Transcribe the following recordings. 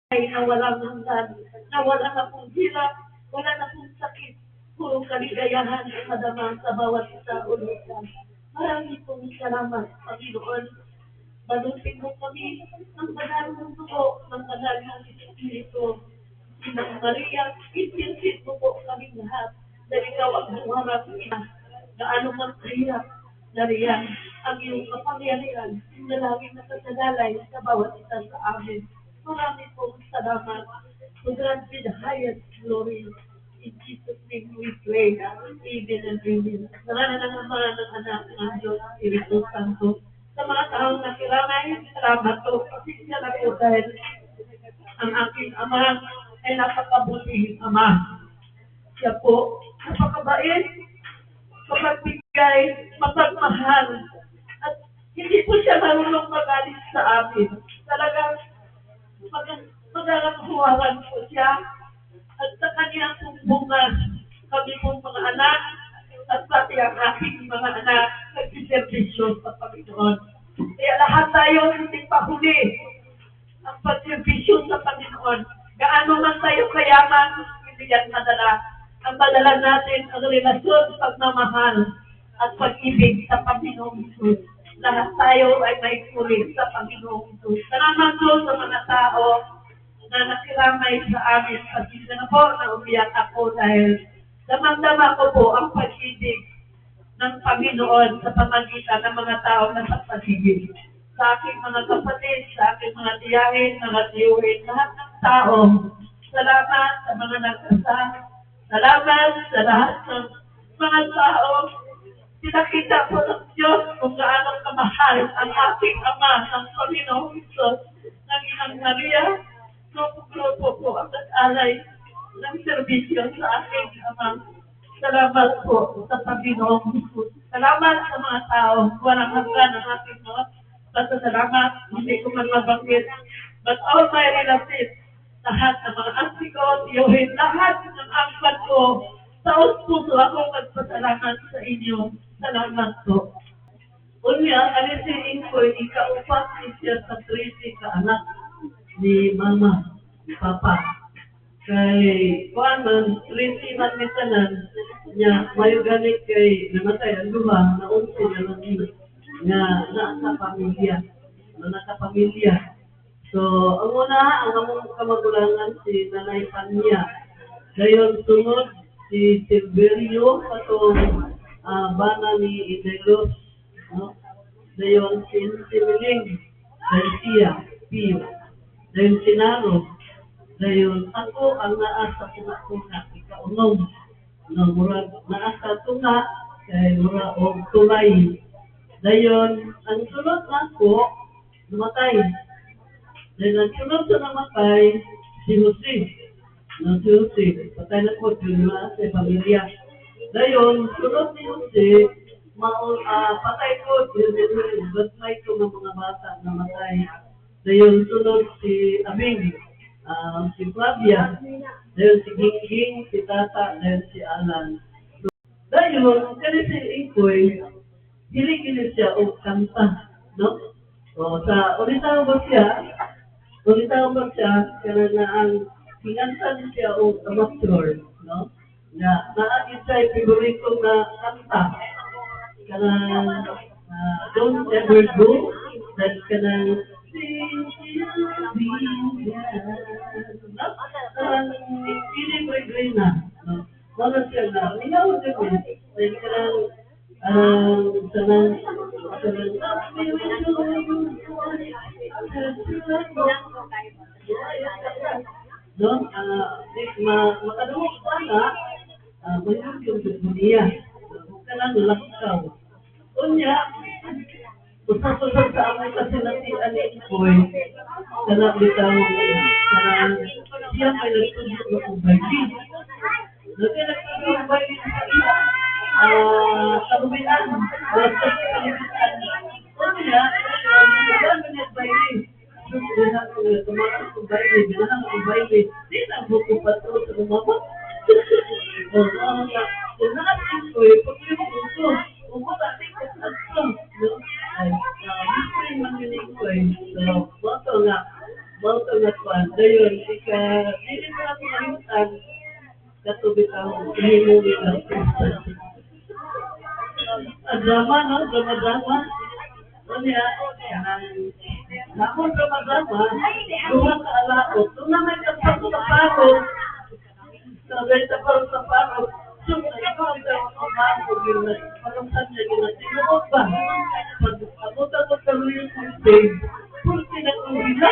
Ay na walang hanggan, na wala na pong hirap, wala na pong sakit, puro kaligayahan ang madama sa bawat isa ulitan. Marami pong salamat, Panginoon. Balutin mo kami ng banal ng dugo, ng banal ng Espiritu. Inang Maria, itinsin mo po kami lahat na ikaw ang humarap na gaano man kahirap na riyan ang iyong kapangyarihan na laging nakasalalay sa bawat isa sa amin. Marami pong salamat. To God be the highest glory. In Jesus' name we pray. Amen and amen. Salamat ng Ama, ng Anak, ng Diyos, Espiritu Santo. Sa mga taong nakiramay, salamat po. Pasensya na po dahil ang aking Ama ay napakabuting Ama. Siya po, napakabait, mapagbigay, mapagmahal, at hindi po siya marunong magalit sa amin. Talagang magagawawan po siya, at sa kanyang bunga, kami pong mga anak, at pati ang aking mga anak, nagsiservisyo sa Panginoon. Kaya lahat tayo hindi pa huli ang pagservisyo sa Panginoon. Gaano man tayo kayaman, hindi yan madala. Ang madala natin ang relasyon, pagmamahal, at pag-ibig sa Panginoong Isus. Lahat tayo ay may kulit sa Panginoong Isus. Salamat po sa mga tao na nakiramay sa amin. Pasensya na po na umiyak ako dahil damang-dama ko po ang pag-ibig ng Panginoon sa pamagitan ng mga tao na sa paligid. Sa aking mga kapatid, sa aking mga tiyahin, mga tiyuhin, lahat ng tao. Salamat sa mga nagkasama. Salamat sa lahat ng mga tao. Pinakita po ng Diyos kung gaano kamahal ang aking Ama ng Panginoong Isus, ng Inang Maria. Grupo po ang nag-alay ng serbisyo sa aking Ama. Salamat po sa Panginoong Isus. Salamat sa mga tao. Walang hanggan ang aking mga pasasalamat. Hindi ko man mabanggit. But all my relatives, lahat ng mga auntie ko, tiyuhin, lahat ng angkat ko, sa puso ako magpasalamat sa inyo. Salamat po. Unya, alisiin ko, ikaupat siya sa 30 ka anak ni Mama, ni Papa. Kay kuan man 30 man mitanan nya mayo gani kay namatay ang duha na 11 na lang nga nasa pamilya. So, ang una, ang among kamagulangan si Nanay Panya. Dayon sunod si Silverio katong bana ni Idelos, no? Dayon si Miling Garcia Pio. Dayon si Naro. Dayon ako ang naa sa kuna-kuna ikaunom. No, murag naa sa tuna kay mura og tulay. Dayon ang sunod nako namatay. Dayon ang sunod sa namatay si Jose. No, si Jose patay na po sa pamilya. Dayon sunod ni Jose patay ko but may ko ng mga bata namatay. Dayon sunod si Abing. Si Flavia, dahil si Gingging, si Tata, dahil si Alan. So, dahil kasi si Inkoy, hilig-hilig siya o kanta, no? So, ulitaw ba siya, kaya na ang hingantan siya o amateur, no? Naagin siya yung favorito na kanta, kaya Don't Ever Go, dahil kaya Pili ko yung na. Wala siya na. Minaw ko yun. Dahil ka lang, makadumok pa na, mayroon yung dunia. Huwag ka lang laksaw. Unya, usap-usap sa amin kasi natianin ko sana bitaw siya may nagtutulog ng bayi. Nagtutulog ng bayi sa iya. Kabubian. Basta kalimutan. Kaya, kailangan niya bayi. Kailangan niya tumakas ng bayi. Kailangan ng bayi. Di na buko pa ito sa lumabot. Kailangan ko pag yung buko. Buko natin kasi ito. Dayon, hindi mo lang mahimutan, katubig ang hinuli ng Krista. Ang drama, no? Drama-drama. Ano yan? Nakon drama-drama, duha ka alaot. Doon naman ka sa paro. Sabay sa paro. So, ikaw ang drama-drama. Parang saan niya ginatinuot ba? Pag-abot-abot ka rin yung stage. Kung sinagulila,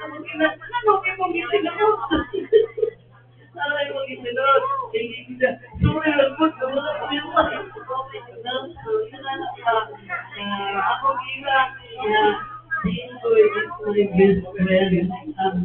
ano mo gitinuot? Aray mo gitinuot. Hindi kita. Sorry lang po, wala ko yung ako gila na din ko my best friend ang